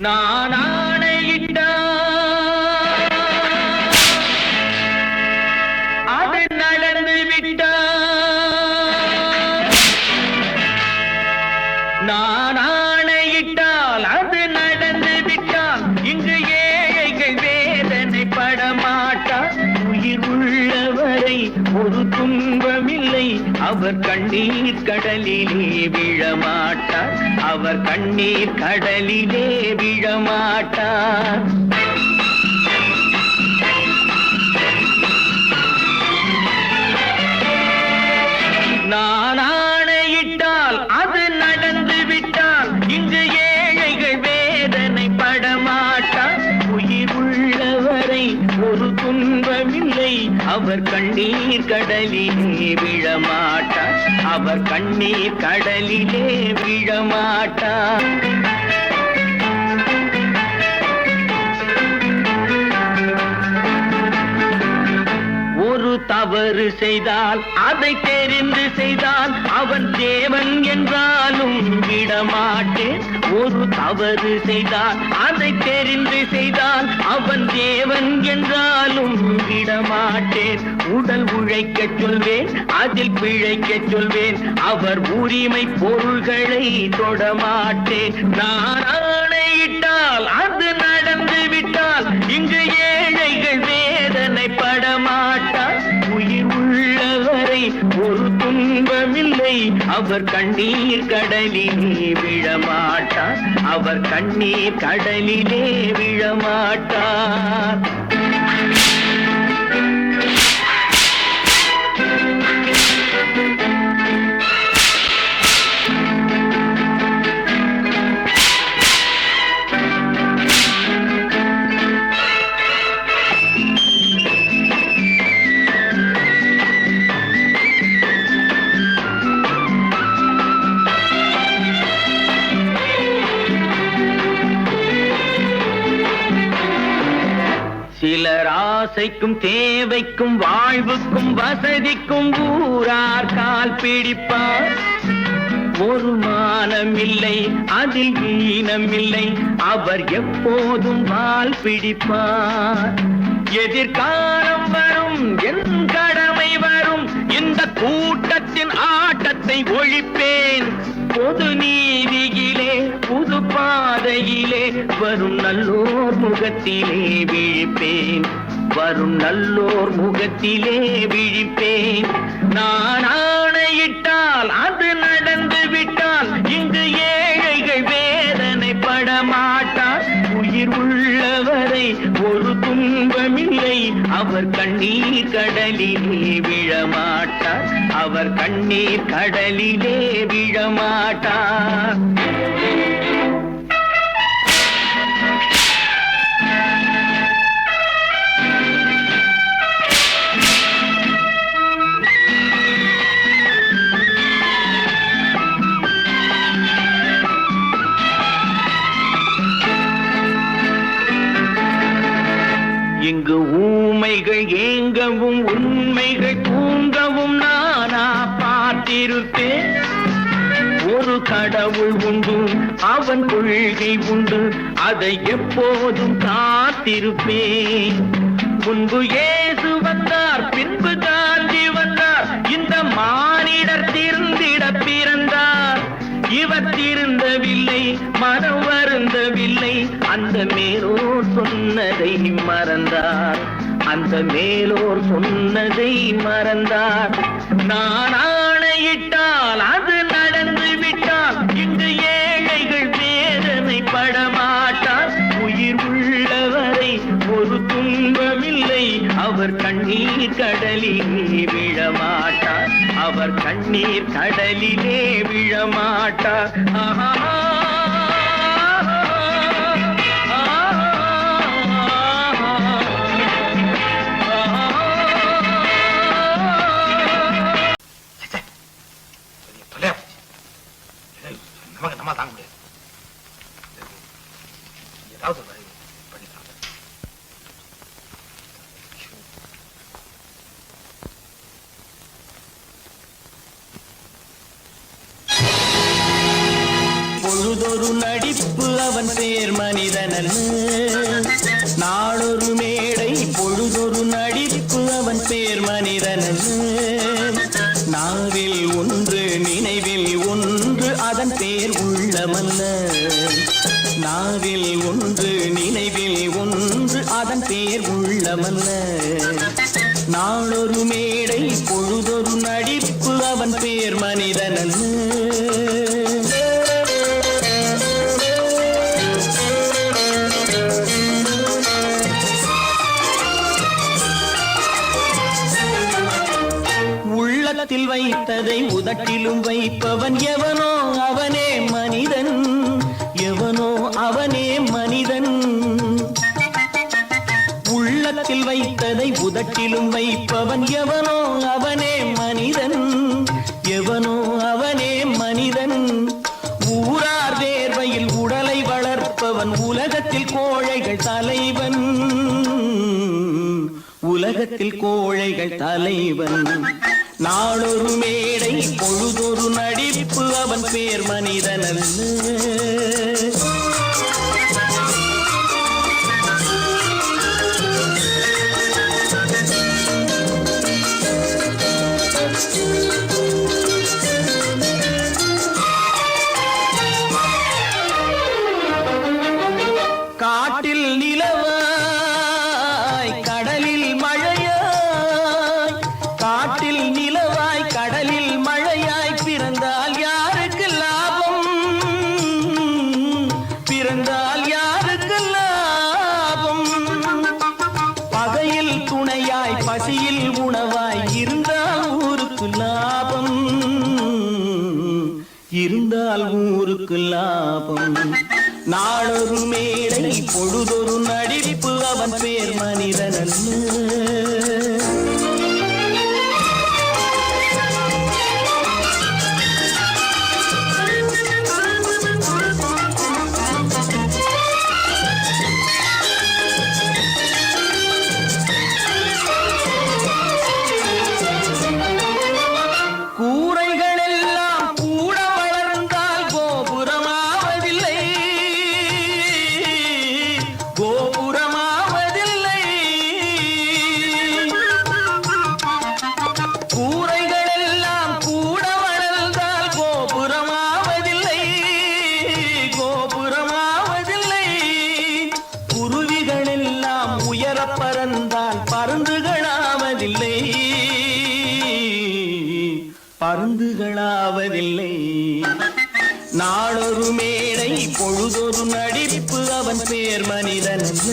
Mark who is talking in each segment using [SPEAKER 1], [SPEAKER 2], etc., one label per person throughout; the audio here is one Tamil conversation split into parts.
[SPEAKER 1] நான் ஆணையிட்டா அது நடந்து விட்டா நான் ஆணையிட்டால் அது நடந்து விட்டால் இங்கு ஏழைகள் வேதனை படமாட்டார். உயிர் உள்ளவரை ஒரு துன்பமில்லை, அவர் கண்ணீர் கடலிலே விழமாட்டார். அவர் கண்ணீர் கடலிலே விழமாட்டார். நான் ஆணையிட்டால் அது நடந்து விட்டால் இங்கு ஏழைகள் வேதனை படமாட்டார். உயிர் உள்ளவரை ஒரு துன்பமில்லை, அவர் கண்ணீர் கடலிலே விழமாட்டார். அவர் கண்ணீர் கடலிலே விழமாட்டார். ஒரு தவறு செய்தால் அதை தெரிந்து செய்தால் அவன் தேவன் என்றாலும் விடமாட்டேன். ஒரு தவறு செய்தால் அதை தெரிந்து செய்தால் அவன் தேவன் என்றாலும் விடமாட்டேன். உடல் உழைக்க சொல்வேன், அதில் பிழைக்க சொல்வேன், அவர் உரிமை பொருள்களை தொடமாட்டேன். நான் ஆணையிட்டால் அது நடந்து விட்டால் இங்கு ஏழைகள் வேதனை படமாட்டார். உயிர் உள்ளவரை ஒரு துன்பமில்லை, அவர் கண்ணீர் கடலிலே விழமாட்டார். அவர் கண்ணீர் கடலிலே விழமாட்டார். சிலர் ஆசைக்கும் தேவைக்கும் வாழ்வுக்கும் வசதிக்கும் ஊரார் கால் பிடிப்பார். ஒரு மானம் இல்லை, அதில் ஈனம் இல்லை, அவர் எப்போதும் வால் பிடிப்பார். எதிர்காலம் வரும், என் கடமை வரும், இந்த கூட்டத்தின் ஆட்டத்தை ஒழிப்பேன். பொது நீதியிலே புது பாதையிலே வரும் நல்லோர் முகத்திலே விழிப்பேன். வரும் நல்லோர் முகத்திலே விழிப்பேன். நான் ஆணையிட்டால் அது நடந்து விட்டால் இங்கு ஏழைகள் வேதனை படமாட்டார். உயிர் உள்ளவரை ஒரு துன்பமில்லை, அவர் கண்ணீர் கடலிலே விழமாட்டார். அவர் கண்ணீர் கடலிலே விழமாட்டார். இங்கு ஊமைகள் ஏங்கவும் உண்மைகள் தூங்கவும் நானா பார்த்திருப்பேன். ஒரு கடவுள் உண்டு, அவன் கொள்கை உண்டு, அதை எப்போதும் காத்திருப்பேன். முன்பு இயேசு வந்தார், பின்பு காந்தி வந்தார், இந்த மானிடர் திருந்திட பிறந்தார். இவர் திருந்தவில்லை, மனம் வருந்தவில்லை, அந்த மேலோர் சொன்னதை மறந்தார். அந்த மேலோர் சொன்னதை மறந்தார். நான் ஆணையிட்டால் அது நடந்து விட்டால் இங்கு ஏழைகள் வேதனை படமாட்டார். உயிர் உள்ளவரை ஒரு துன்பமில்லை, அவர் கண்ணீர் கடலிலே விழமாட்டார். அவர் கண்ணீர் கடலிலே விழமாட்டார். ஆஹா.
[SPEAKER 2] நம்ம தாங்க முடியாது. ஏதாவது பண்ணிக்கலாம்.
[SPEAKER 1] பொழுது பொழுதொரு நடிப்பு அவன் பேர் மனிதனல்ல. நாளொரு மேடை பொழுதொரு நடிப்பு அவன் பேர் மனிதனல்ல. நாவில் ஒன்று நினைவில் ஒன்று அதன் பேர் உள்ளமல்ல. நாவில் ஒன்று நினைவில் ஒன்று அதன் பேர் உள்ளமல்ல. நாளொரு மேடை பொழுதொரு நடிப்பு அவன் பேர் மனிதனல்ல. உள்ளத்தில் வைத்ததை உதட்டிலும் வைப்பவன் எவனோ அவனே மனிதன். எவனோ அவனே மனிதன். உள்ளத்தில் வைத்ததை உதட்டிலும் வைப்பவன் எவனோ அவனே மனிதன். எவனோ அவனே மனிதன். ஊரார் வேர்வையில் உடலை வளர்ப்பவன் உலகத்தில் கோழைகள் தலைவன். உலகத்தில் கோழைகள் தலைவன். நாளொரு மேடை பொழுதொரு நடிப்பு அவன் பேர் மனிதனல்ல. காட்டில் நிலவாய் கடலில் மழையாய். காட்டில் நிலவாய் கடலில் மழையாய் பிறந்தால் யாருக்கு லாபம்? பிறந்தால் யாருக்கு லாபம்? பகையில் துணையாய் பசியில் உணவாய் இருந்தால் ஊருக்கு லாபம். இருந்தால் ஊருக்கு லாபம். நாளொரு மேடை பொழுதொரு நடிப்பு அவன் பேர் மனிதனல்ல. பறந்தால் பருந்துகளாவதில்லை. பருந்துகளாவதில்லை. நாளொரு மேடை பொழுதொரு நடிப்பு அவன் பேர் மனிதனல்ல.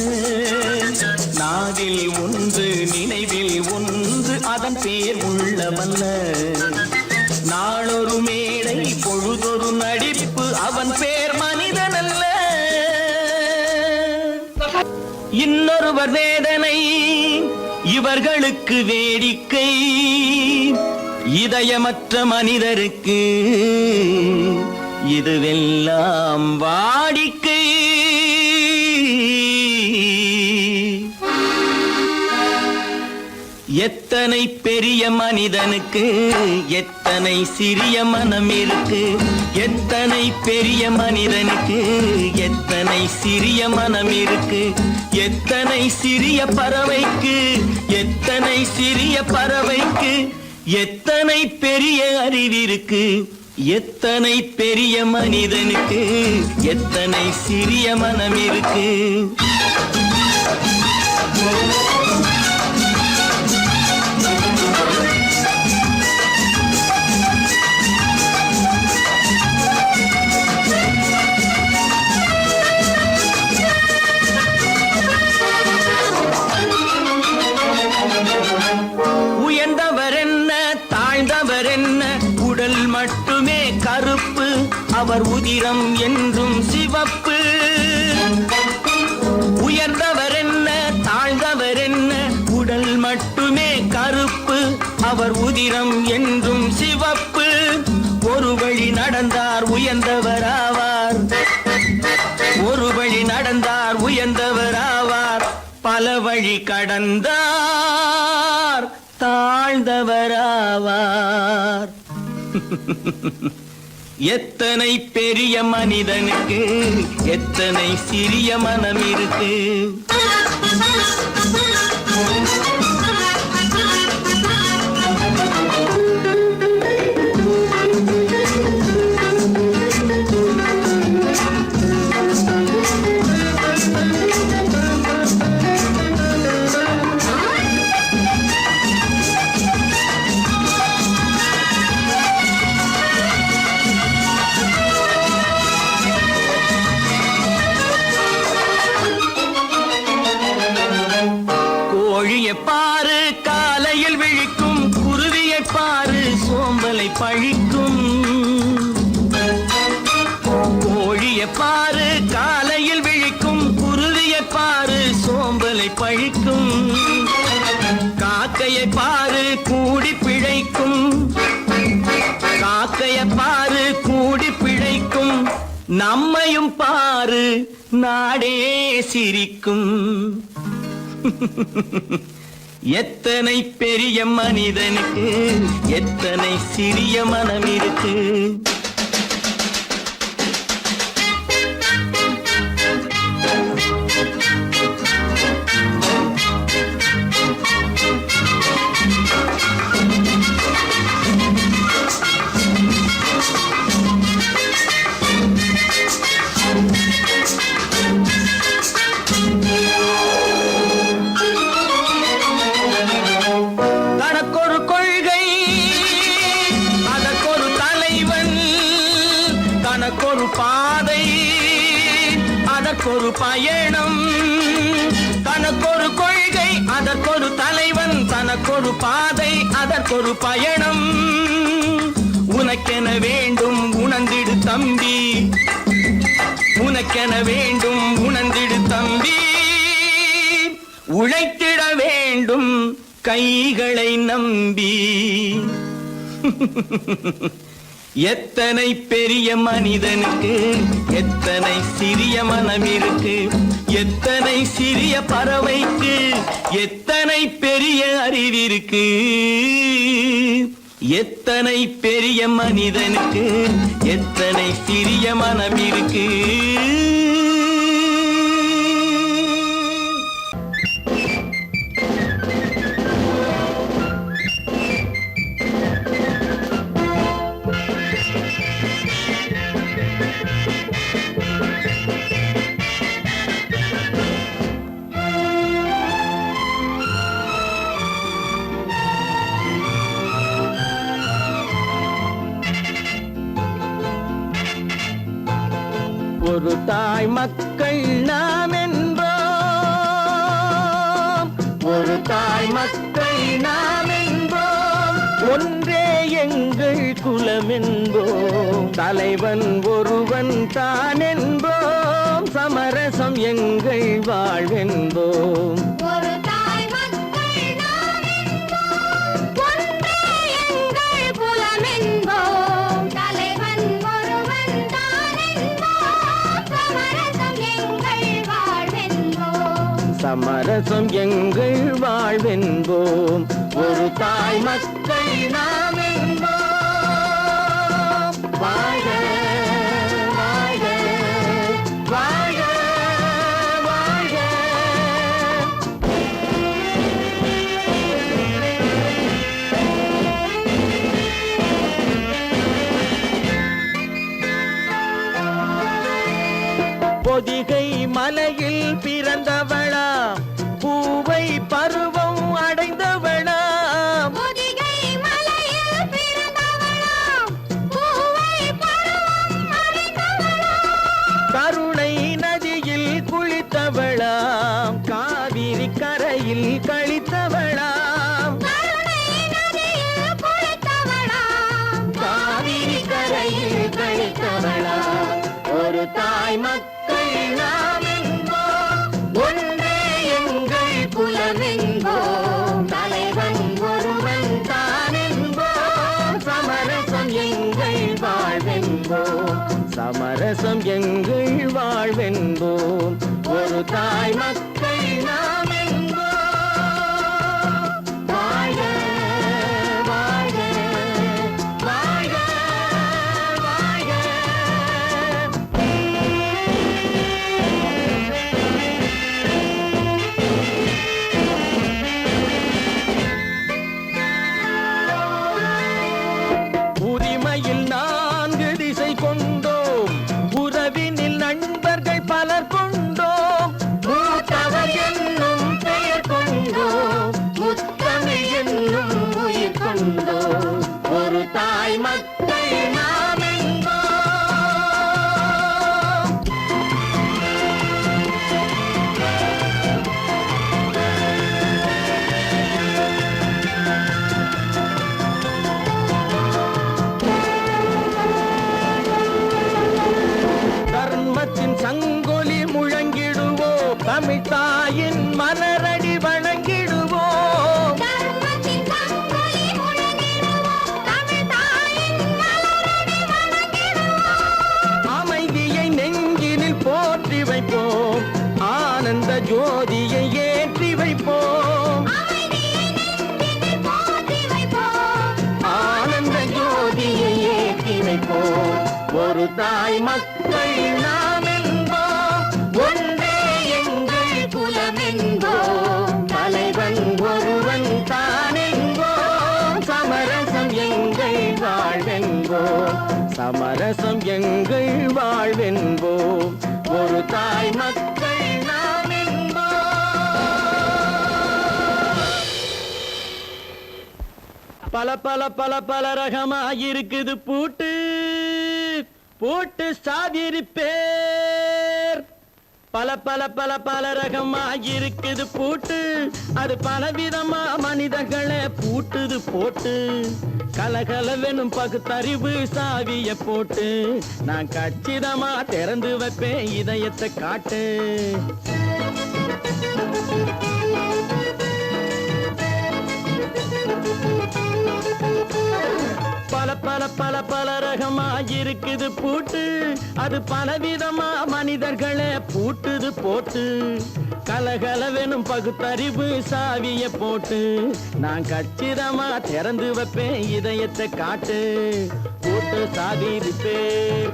[SPEAKER 1] நாவில் ஒன்று நினைவில் ஒன்று அதன் பேர் உள்ளமல்ல. நாளொரு மேடை பொழுதொரு நடிப்பு அவன் பேர் மனிதனல்ல. இன்னொருவர் வேதனை இவர்களுக்கு வேடிக்கை. இதயமற்ற மனிதருக்கு இதுவெல்லாம் வாடிக்கை. எத்தனை பெரிய மனிதனுக்கு எத்தனை சிறிய மனம் இருக்கு. எத்தனை பெரிய மனிதனுக்கு எத்தனை சிறிய மனம் இருக்கு. எத்தனை சிறிய பறவைக்கு எத்தனை சிறிய பறவைக்கு எத்தனை பெரிய அறிவிருக்கு. எத்தனை பெரிய மனிதனுக்கு எத்தனை சிறிய மனம் இருக்கு. உயர்ந்தவர் என்ன தாழ்ந்தவர் என்ன உடல் மட்டுமே கருப்பு. அவர் உதிரம் என்றும் சிவப்பு. உயர்ந்தவர் என்ன தாழ்ந்தவர் என்ன உடல் மட்டுமே கருப்பு. அவர் உதிரம் என்றும் சிவப்பு. ஒரு வழி நடந்தார் உயர்ந்தவராவார். ஒரு வழி நடந்தார் உயர்ந்தவராவார். பல வழி கடந்தார் தாழ்ந்தவராவார். எத்தனை பெரிய மனிதனுக்கு எத்தனை சிறிய மனம் இருக்கு. கோழியை பாரு காலையில் விழிக்கும், குருவியை பாரு சோம்பலை பழிக்கும். கோழியை பாரு காலையில் விழிக்கும், குருவியை பாரு சோம்பலை பழிக்கும். காக்கையை பாரு கூடி பிழைக்கும், காக்கையை பாரு கூடி பிழைக்கும். நம்மையும் பாரு நாடே சிரிக்கும். எத்தனை பெரிய மனிதனுக்கு எத்தனை சிறிய மனம் இருக்கு. தனக்கொரு கொள்கை அதற்கொரு தலைவன், தனக்கொரு பாதை அதற்கொரு பயணம். தனக்கொரு கொள்கை அதற்கொரு தலைவன், தனக்கொரு பாதை அதற்கொரு பயணம். உனக்கென வேண்டும் உணர்ந்திடு தம்பி, உனக்கென வேண்டும் உணர்ந்திடு தம்பி. உழைத்திட வேண்டும் கைகளை நம்பி. எத்தனை பெரிய மனிதனுக்கு எத்தனை சிறிய மனம் இருக்கு. எத்தனை சிறிய பறவைக்கு எத்தனை பெரிய அறிவிருக்கு. எத்தனை பெரிய மனிதனுக்கு எத்தனை சிறிய மனம் இருக்கு. ஒரு தாய் மக்கள் நாம் என்போம், ஒரு தாய் மக்கள் நாம் என்போம். ஒன்றே எங்கள் குலம் என்போம், தலைவன் ஒருவன் தான் என்போம். சமரசம் எங்கள் வாழ்வென்போம். சமரசம் எங்கள் வாழ்வென்போம். ஒரு தாய் மக்கள் நாம் என்போம். வாழ்க வாழ்க வாழ்க வாழ்க. பொதிகை மலையில் பிறந்தவளா, பூவை பருவம் அடைந்தவளா.
[SPEAKER 3] பொதிகை மலையில் பிறந்தவளா, பூவை பருவம் அடைந்தவளா.
[SPEAKER 1] கருணை நதியில் குளித்தவளா, காவிரி கரையில் கழித்தவளா.
[SPEAKER 3] கருணை நதியில் குளித்தவளா,
[SPEAKER 1] காவிரி கரையில் கழித்தவளா. ஒரு தாய் மக்கள் நாம் என்போம், ஒன்றே எங்கள் குலம் என்போம். தலைவன் ஒருவன் தான் என்போம். சமரசம் எங்கள் வாழ்வென்போம், சமரசம் எங்கள் வாழ்வென்போம். ஒரு தாய் மக்கள் நாம் என்போம். வாழ்க வாழ்க வாழ்க வாழ்க. ஒரு தாய் மக்கள் நாம் என்போம், ஒன்றே எங்கள் குலம் என்போம், தலைவன் ஒருவன் தான் என்போம், சமரசம் எங்கள் வாழ்வென்போம், சமரசம் எங்கள் வாழ்வென்போம், ஒரு தாய் மக்கள் நாம் என்போம். பல பல பல பல ரகமாயிருக்குது பூட்டு பூட்டு சாதிரி பேர், பல பல பல பல ரகமாயிருக்குது பூட்டு, அது பலவிதமா மனிதர்களை பூட்டுது போட்டு, கலகலவெனும் பகுத்தறிவு சாவிய போட்டு, நான் கச்சிதமா திறந்து வைப்பேன் இதயத்தை காட்டு. பல பல பல பல ரகமாயிருக்குது பூட்டு, அது பலவிதமா மனிதர்களை பூட்டுது போட்டு, கலகலவெனும் பகுத்தறிவு சாவிய போட்டு, நான் கச்சிதமா திறந்து வைப்பேன் இதயத்தை காட்டு. பூட்டு சாதிரி பேர்.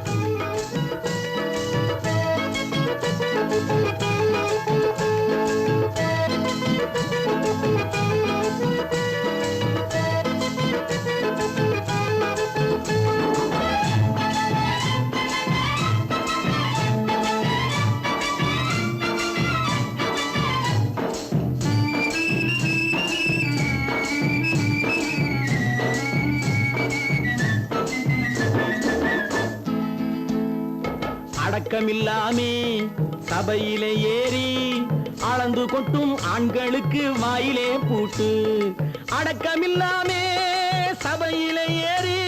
[SPEAKER 1] அடக்கமில்லாமே சபையிலே ஏறி அளந்து கொட்டும் ஆண்களுக்கு வாயிலே பூட்டு, அடக்கமில்லாமே சபையிலே ஏறி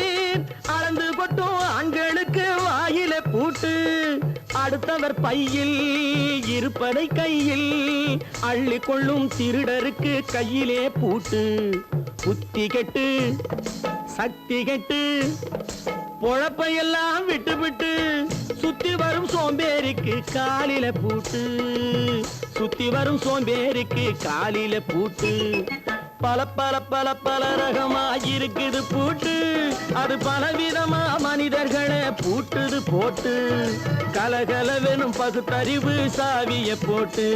[SPEAKER 1] அளந்து கொட்டும் ஆண்களுக்கு வாயிலே பூட்டு, அடுத்தவர் பையில் இருப்பதை கையில் அள்ளி கொள்ளும் திருடருக்கு கையிலே பூட்டு, புத்தி கெட்டு சக்தி கெட்டு பொழப்பையெல்லாம் விட்டு விட்டு சுத்தி வரும் சோம்பேறிக்கு காலில பூட்டு, சுத்தி வரும் சோம்பேறிக்கு காலில பூட்டு, பல பல பல பல ரகமாயிருக்குது பூட்டு, அது பலவிதமா மனிதர்களை பூட்டுது போட்டு, கலகலவெனும் பகுத்தறிவு சாவிய போட்டு,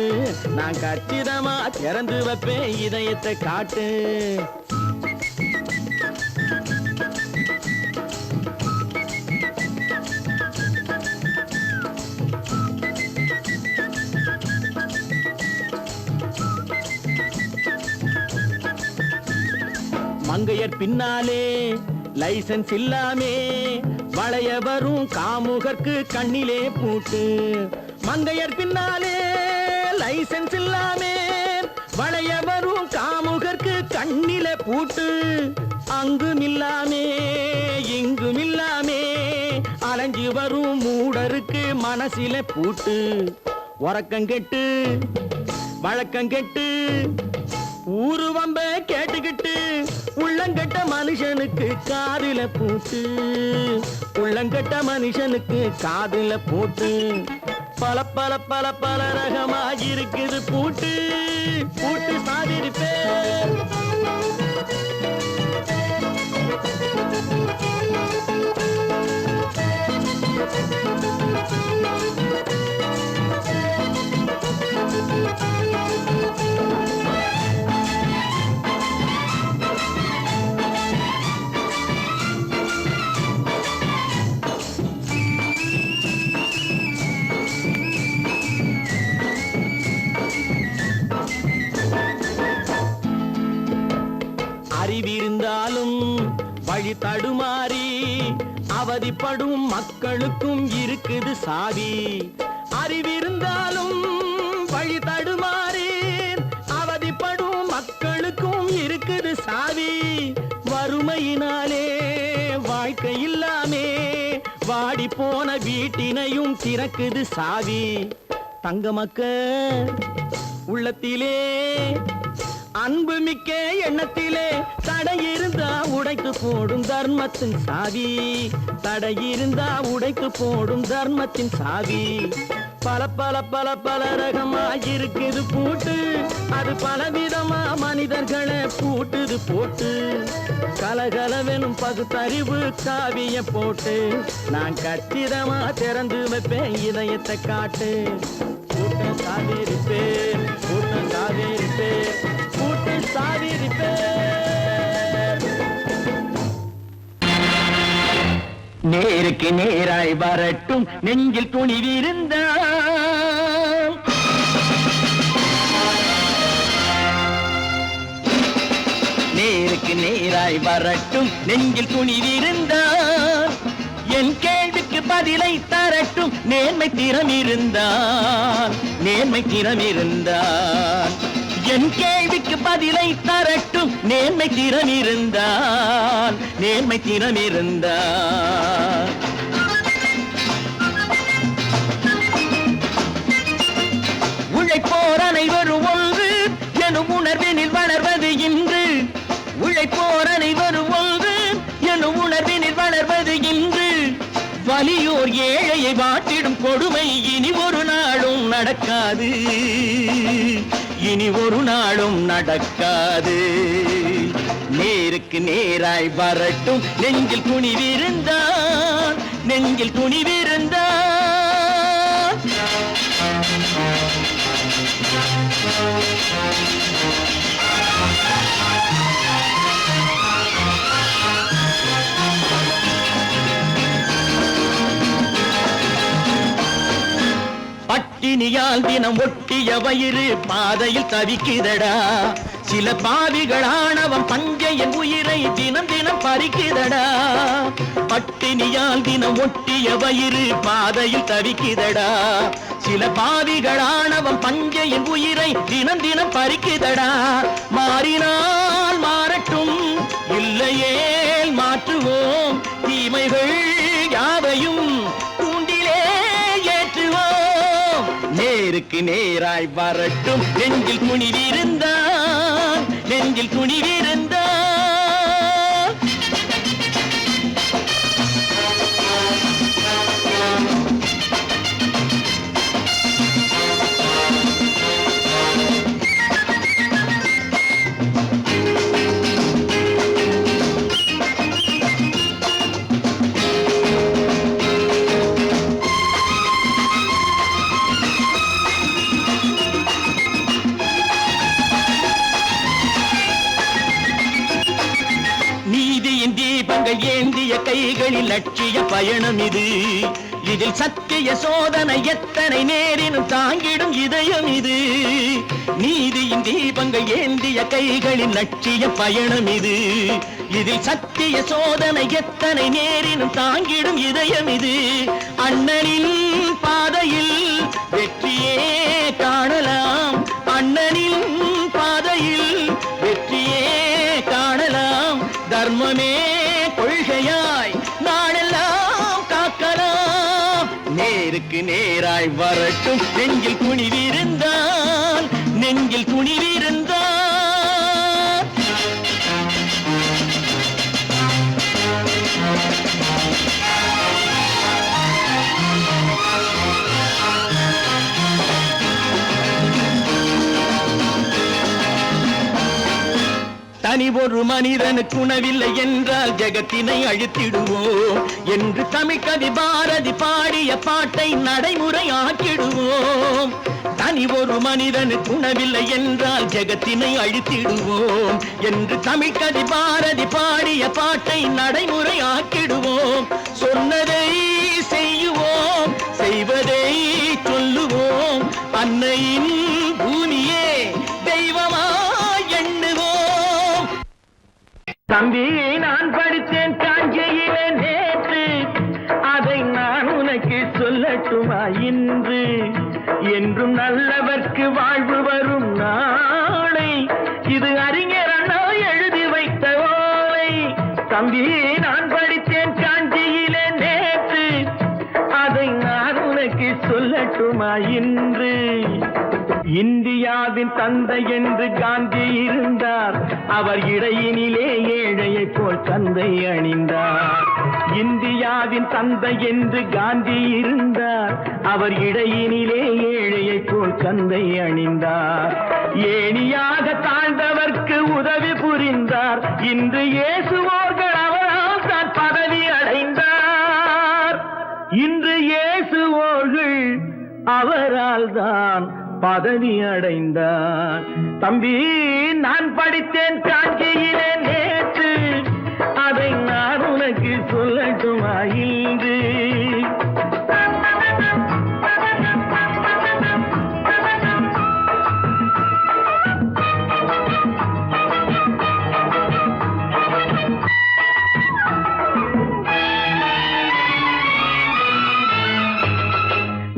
[SPEAKER 1] நான் கச்சிதமா திறந்து வைப்பேன் இதயத்தை காட்டு. மங்கையர் பின்னாலே லைசன்ஸ் இல்லாமே வளைய வரும் காமுகர்க்கு கண்ணிலே பூட்டு, மங்கையர் பின்னாலே லைசன்ஸ் இல்லாமே வளைய வரும் காமுகர்க்கு கண்ணிலே பூட்டு, அங்கும் இல்லாமே இங்கும் இல்லாமே அலைஞ்சு வரும் மூடருக்கு மனசிலே பூட்டு, உறக்கங்கெட்டு வழக்கங்கெட்டு ஊரு வம்ப கேட்டுக்கிட்டு உள்ளங்கட்ட மனுஷனுக்கு காதில பூட்டு, உள்ளங்கட்ட மனுஷனுக்கு காதில பூட்டு, பல பல பல பல ரகமாயிருக்குது பூட்டு, பூட்டு சாதிரி பேர். அறிவிருந்தாலும் வழி தடுமாறி அவதிப்படும் மக்களுக்கும் இருக்குது சாவி, அறிவிருந்தாலும் வழி தடுமாறி அவதிப்படும் மக்களுக்கும் இருக்குது சாவி, வறுமையினாலே வாழ்க்கை இல்லாமே வாடி போன வீட்டினையும் திறக்குது சாவி, தங்க மக்க உள்ளத்திலே அன்பு மிக்க எண்ணத்திலே தடையிருந்தா உடைத்து போடும் தர்மத்தின் சாவி, தடையிருந்தா உடைத்து போடும் தர்மத்தின் சாவி, பல பல பல பல ரகமா இருக்குது பூட்டு, அது பலவிதமா மனிதர்களை பூட்டுது போட்டு. கலகலவெனும் பகுத்தறிவு காவிய போட்டு, நான் கச்சிதமா திறந்து வைப்பேன் இதயத்தை காட்டு. கூட்டம் சாவேரி பேர், கூட்டம் சாவேரி பேர், கூட்டம் சாவேரி பேர். நேருக்கு நேராய் வரட்டும் நெஞ்சில் துணிவிருந்தால், நேருக்கு நேராய் வரட்டும் நெஞ்சில் துணிவிருந்தால், என் கேள்விக்கு பதிலை தரட்டும் நேர்மை திறம் இருந்தால், நேர்மை திறம் இருந்தால். என் கேள்விக்கு பதிலை தரட்டும் நேர்மை திறம் இருந்தால், நேர்மை திறம் இருந்தால். உழைப்போர் அனைவரும் ஒன்று எனும் உணர்வினில் வளர்வது இன்று, உழைப்போர் அனைவரும் ஒன்று எனும் உணர்வினில் வளர்வது இன்று. வலியோர் ஏழையை வாட்டிடும் கொடுமை இனி ஒரு நாளும் நடக்காது, இனி ஒரு நாளும் நடக்காது. நேருக்கு நேராய் வரட்டும் நெஞ்சில் துணிவிருந்தால், நெஞ்சில் துணிவிருந்தால். பட்டினியால் தினம் ஒட்டிய வயிறு பாதையில் தவிக்குதடா, சில பாவிகளானவன் பஞ்சையின் உயிரை தினம் தினம் பறிக்குதடா. பட்டினியால் தினம் ஒட்டிய வயிறு பாதையில் தவிக்குதடா, சில பாவிகளானவன் பஞ்சையின் உயிரை தினம் தினம் பறிக்குதடா. மாறினால் மாறட்டும், இல்லையே மாற்றுவோம், தீமைகள் யாவையும் தூண்டிலே ஏற்றுவோம். நேருக்கு நேராய் வரட்டும் நெஞ்சில் துணிவிருந்தால், நெஞ்சில் துணிவிருந்தால். தீபங்கள் ஏந்திய கைகளில் லட்சிய பயணம் இது, இதில் சத்திய சோதனை எத்தனை நேரினும் தாங்கிடும் இதயம் இது. நீதியின் தீபங்கள் ஏந்திய கைகளில் லட்சிய பயணம் இது, இதில் சத்திய சோதனை எத்தனை நேரினும் தாங்கிடும் இதயம் இது. அண்ணனின் பாதையில் வெற்றியே காணலாம், அண்ணனின் பாதையில் வெற்றியே காணலாம். தர்மமே கொள்கையாய் நாளெல்லாம் காக்கலாம். நேருக்கு நேராய் வரட்டும் நெஞ்சில் துணிவிருந்தால், நெஞ்சில் துணிவிருந்தால். தனி ஒரு மனிதனுக்கு உணவில்லை என்றால் ஜெகத்தினை அழித்திடுவோம் என்று தமிழ்கவி பாரதி பாடிய பாட்டை நடைமுறையாக்கிடுவோம். தனி ஒரு மனிதனுக்கு உணவில்லை என்றால் ஜெகத்தினை அழித்திடுவோம் என்று தமிழ்கவி பாரதி பாடிய பாட்டை நடைமுறையாக்கிடுவோம். சொன்னதை செய்யுவோம், செய்வதை சொல்லுவோம், அன்னையின் பூமியே தெய்வமா எண்ணுவோம். தம்பி, நான் படித்தேன் காஞ்சியிலே நேற்று, அதை நான் உனக்கு சொல்லட்டுமா இன்று? என்றும் நல்லவர்க்கு வாழ்வு வரும் நாளை, இது அறிஞர் அண்ணா எழுதி வைத்த ஓலை. தம்பி, நான் படித்தேன் காஞ்சியிலே நேற்று, அதை நான் உனக்கு சொல்லட்டுமா இன்று? இந்தியாவின் தந்தை என்று காந்தி இருந்தார், அவர் இடையினிலே ஏழையை போல் தந்தை அணிந்தார். இந்தியாவின் தந்தை என்று காந்தி இருந்தார். அவர் இடையினிலே ஏழையை போல் தந்தை அணிந்தார். ஏணியாக தாழ்ந்தவர்க்கு உதவி புரிந்தார். இன்று இயேசுவோர்கள் அவரால் தான் பதவி அடைந்தார். இன்று இயேசுவோர்கள் அவரால் தான் பதவி அடைந்தார். தம்பி, நான் படித்தேன் காஞ்சியிலே நேற்று, அதை நான் உனக்கு சொல்லட்டுமா இன்று?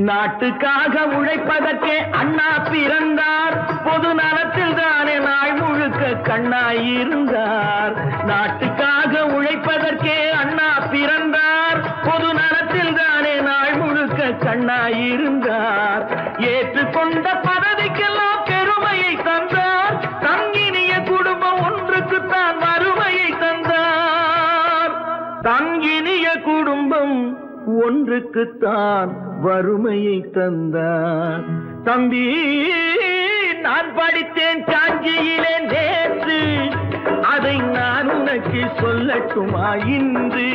[SPEAKER 1] நாட்டுக்காக உழைப்பதற்கே அண்ணா பிறந்தார். பொது நலத்தில் தானே நாள் முழுக்க கண்ணாயிருந்தார். நாட்டுக்காக உழைப்பதற்கே அண்ணா பிறந்தார். பொது நலத்தில் தானே நாள் முழுக்க கண்ணாயிருந்தார். ஏற்றுக்கொண்ட பதவிக்கெல்லாம் பெருமையை தந்தார். தங்கினிய குடும்பம் ஒன்றுக்குத்தான் வறுமையை தந்தார். தங்கினிய குடும்பம் ஒன்றுக்குத்தான் வறுமையை தந்தார். தம்பி, நான் படித்தேன் காஞ்சியிலே நேற்று, அதை நான் உனக்கு சொல்லட்டுமா இன்று?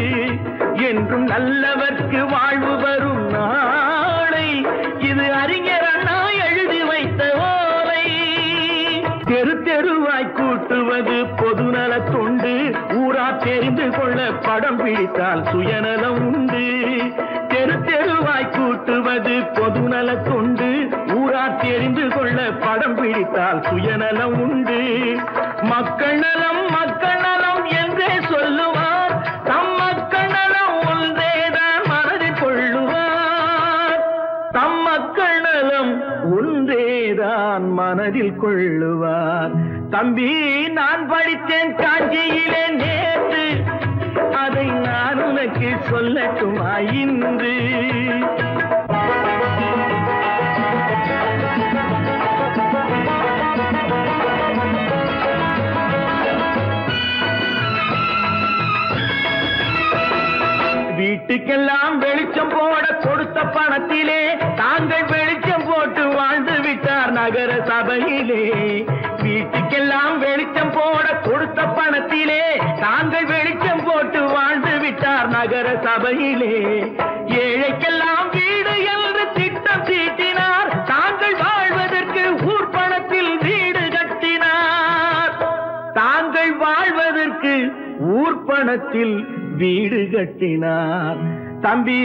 [SPEAKER 1] என்றும் நல்லவர்க்கு வாழ்வு வரும் நாளை, இது அறிஞர் அண்ணா எழுதி வைத்த ஓலை. தெரு தெருவாய் கூட்டுவது பொதுநல தொண்டு. ஊரா தெரிந்து கொள்ள படம் பிடித்தால் சுயநலம் உண்டு. தெரு தெருவாய் கூட்டுவது பொதுநல தொண்டு. ஊரா தெரிந்து கொள்ள படம் பிடித்தால் சுயநலம் உண்டு. மக்கள் நலம் மக்கள் நலம் என்றே சொல்லுவார். தம் மக்கள் நலம் ஒன்றேதான் மனதில் கொள்ளுவார். தம் மக்கள் நலம் ஒன்றேதான் மனதில் கொள்ளுவார். தம்பி, நான் படித்தேன் காஞ்சியிலே நேற்று, அதை நான் உனக்கு சொல்லட்டுமா இன்று? வீட்டுக்கெல்லாம் வெளிச்சம் போட கொடுத்த பணத்திலே தாங்கள் வெளிச்சம் போட்டு வாழ்ந்து விட்டார் நகர சபையிலே. வீட்டுக்கெல்லாம் வெளிச்சம் போட கொடுத்த பணத்திலே தாங்கள் வெளிச்சம் போட்டு வாழ்ந்து விட்டார் நகர சபையிலே. ஏழைக்கெல்லாம் வீடு என்று திட்டம் தீட்டினார். தாங்கள் வாழ்வதற்கு ஊர் பணத்தில் வீடு கட்டினார். தாங்கள் வாழ்வதற்கு ஊர் பணத்தில் வீடு கட்டினார். தம்பி,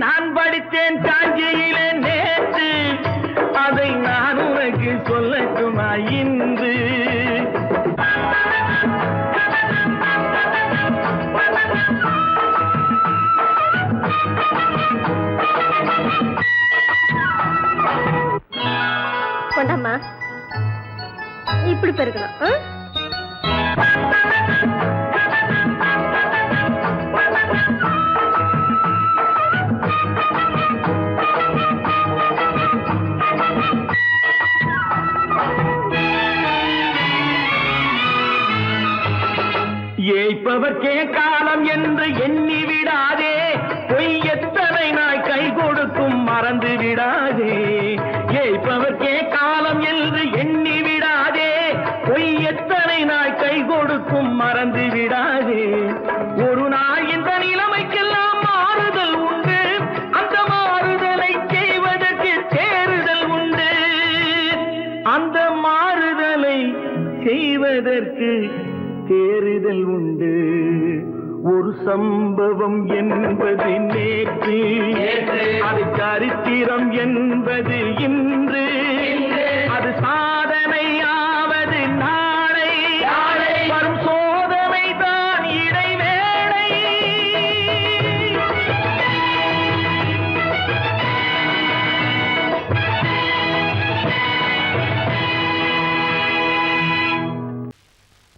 [SPEAKER 1] நான் படித்தேன் காஞ்சியிலே நேற்று, அதை நான் உனக்கு சொல்லட்டுமா இன்று?
[SPEAKER 3] கொண்டாம்மா, இப்படி பெருக்கணும்.
[SPEAKER 1] ஏய்ப்பவர்க்கே காலம் என்று எண்ணி விடாதே. பொய் எத்தனை நாய் கை கொடுக்கும் மறந்து விடாதே. ஏய்ப்பவர்க்கே காலம் என்று எண்ணி விடாதே. பொய் எத்தனை நாய் கை கொடுக்கும் மறந்து விடாதே. ஒரு நாள் இந்த நிலைமைக்கெல்லாம் மாறுதல் உண்டு. அந்த மாறுதலை செய்வதற்கு தேறுதல் உண்டு. அந்த மாறுதலை செய்வதற்கு தேறுதல் உண்டு. ஒரு சம்பவம் என்பது நேற்று, அது சரித்திரம் என்பது இன்று. அது சாதனையாவது நாளை, வரும் சோதனை தான் இடைவேளை.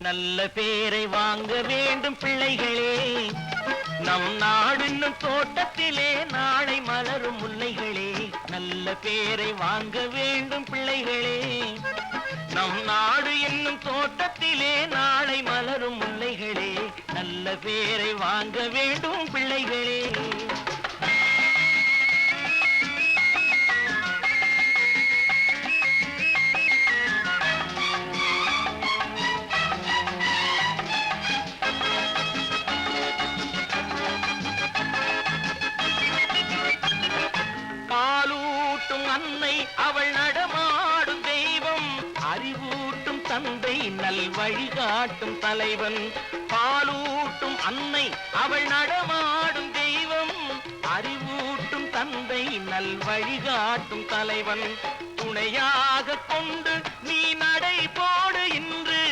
[SPEAKER 1] நல்ல பேரை வாங்க வேண்டும் பிள்ளைகளே. நம் நாடு இன்னும் தோட்டத்திலே நாளை மலரும் முல்லைகளே. நல்ல பேரை வாங்க வேண்டும் பிள்ளைகளே. நம் நாடு என்னும் தோட்டத்திலே நாளை மலரும் முல்லைகளே. பேரை வாங்க வேண்டும் பிள்ளைகளே. பாலூட்டும் அன்னை அவள் நடமாடும் தெய்வம், அறிவூட்டும் தந்தை நல் வழிகாட்டும் தலைவன். பாலூட்டும் அன்னை அவள் நடமாடும் தெய்வம், அறிவூட்டும் தந்தை நல் வழிகாட்டும் தலைவன். துணையாக கொண்டு நீ நடை போடு இன்று,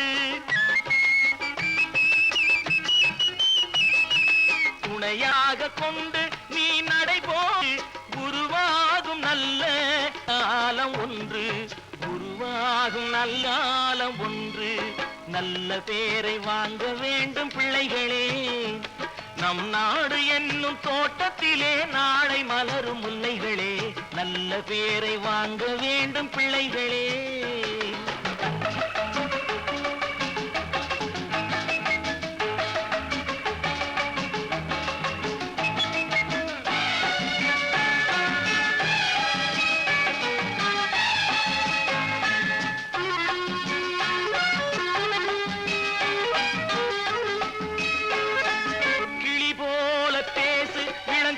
[SPEAKER 1] துணையாக கொண்டு நீ நடை போடு. உருவாகும் நல்ல காலம் ஒன்று, உருவாகும் நல்ல காலம் ஒன்று. நல்ல பேரை வாங்க வேண்டும் பிள்ளைகளே. நம் நாடு என்னும் தோட்டத்திலே நாளை மலரும் முல்லைகளே. நல்ல பேரை வாங்க வேண்டும் பிள்ளைகளே.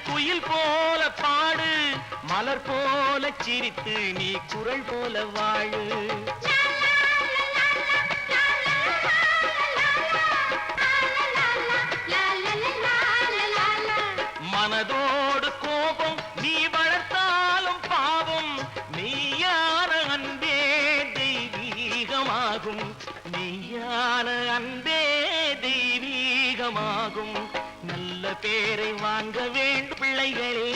[SPEAKER 1] குயில் போல பாடு, மலர் போல சிரித்து நீ குரல் போல வாழு. மனதோடு கோபம் நீ வளர்த்தாலும் பாவம், மெய்யான அன்பே தெய்வீகமாகும், மெய்யான அன்பே தெய்வீகமாகும். நல்ல பேரை வாங்க வேண்டும் பிள்ளைகளே.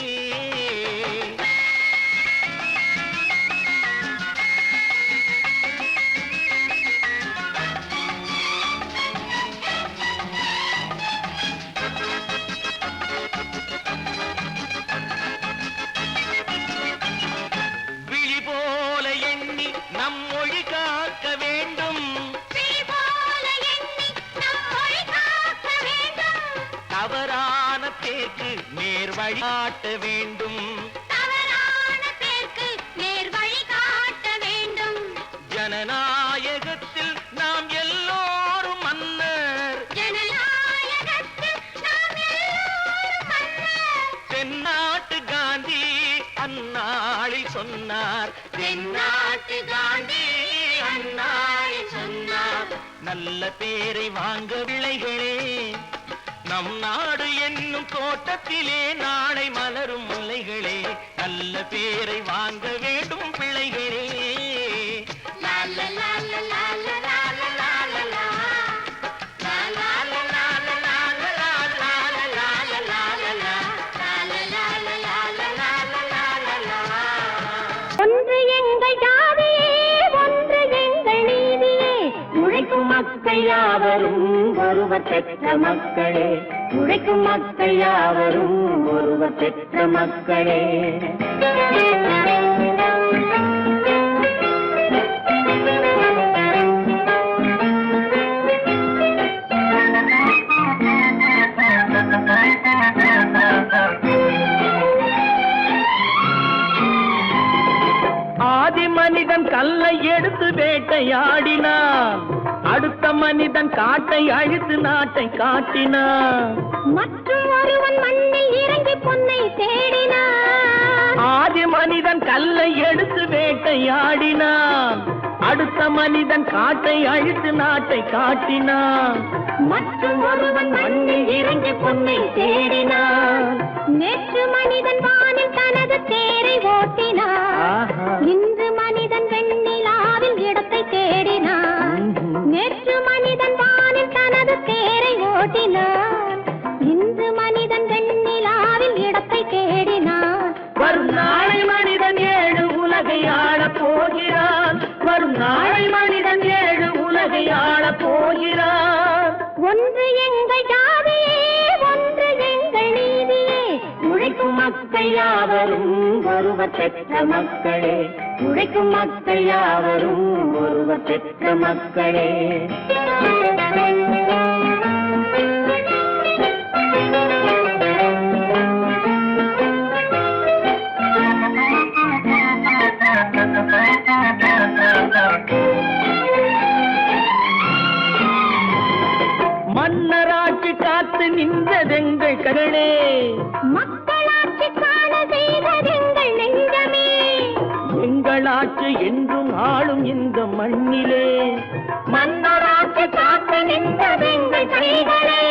[SPEAKER 1] விழி போல எண்ணி நம் மொழி காக்க வேண்டும், தவறான பேருக்கு நேர் வழிகாட்ட வேண்டும், ஜனநாயகத்தில் நாம் எல்லோரும் மன்னர், தென்னாட்டு காந்தி அந்நாளில் சொன்னார், தென்னாட்டு காந்தி அந்நாளில் சொன்னார். நல்ல பேரை வாங்க பிள்ளைகளே. நம் நாடு என்னும் தோட்டத்திலே நாளை மலரும் முல்லைகளே. நல்ல பேரை வாங்க வேண்டும் பிள்ளைகளே.
[SPEAKER 3] ஒன்று எங்கள் ஜாதியே, ஒன்று எங்கள் நீதியே, உழைக்கும் மக்கள் யாவரும் ஒருவர் பெற்ற மக்களே, உழைக்கும் மக்கள் யாவரும் ஒருவர் பெற்ற மக்களே.
[SPEAKER 1] ஆதி மனிதன் கல்லை எடுத்து வேட்டையாடினான், அடுத்த மனிதன் காட்டை அழித்து நாட்டை காட்டினான்,
[SPEAKER 3] மற்றும் ஒருவன் மண்ணில் இறங்கி பொன்னை தேடினான்.
[SPEAKER 1] ஆதி மனிதன் கல்லை எடுத்து வேட்டையாடினான், அடுத்த மனிதன் காட்டை அழித்து நாட்டை காட்டினான்,
[SPEAKER 3] மற்றும் ஒருவன் மண்ணில் இறங்கி பொன்னை தேடினான். நேற்று மனிதன் வானில் தனது தேரை ஓட்டினான், இன்று மனிதன் வெண்ணிலாவில் இடத்தை தேடினான். நேற்று மனிதன் வானில் தனது தேரை ஓட்டினான், இன்று மனிதன் வெண்ணிலாவில் இடத்தை தேடினான்.
[SPEAKER 1] வரும் நாளை மனிதன் 7 உலகை ஆளப் போகிறான், வரும் நாளை மனிதன் 7 உலகை ஆளப் போகிறான்.
[SPEAKER 3] ஒன்று எங்கள் ஜாதியே, ஒன்று எங்கள் நீதியே, உழைக்கும் மக்கள் யாவரும் ஒருவர் பெற்ற மக்களே, உழைக்கும் மக்கள் யாவரும் ஒருவர் பெற்ற மக்களே.
[SPEAKER 1] மன்னராட்சி காத்து நின்றதெங்கள் கரளே,
[SPEAKER 3] மக்களாட்சி காண செய்ததெங்கள் நெஞ்சமே,
[SPEAKER 1] எங்களாட்சி என்றும் ஆளும் இந்த மண்ணிலே,
[SPEAKER 3] மன்னராட்சி காத்து நின்றதெங்கள் கைகளே,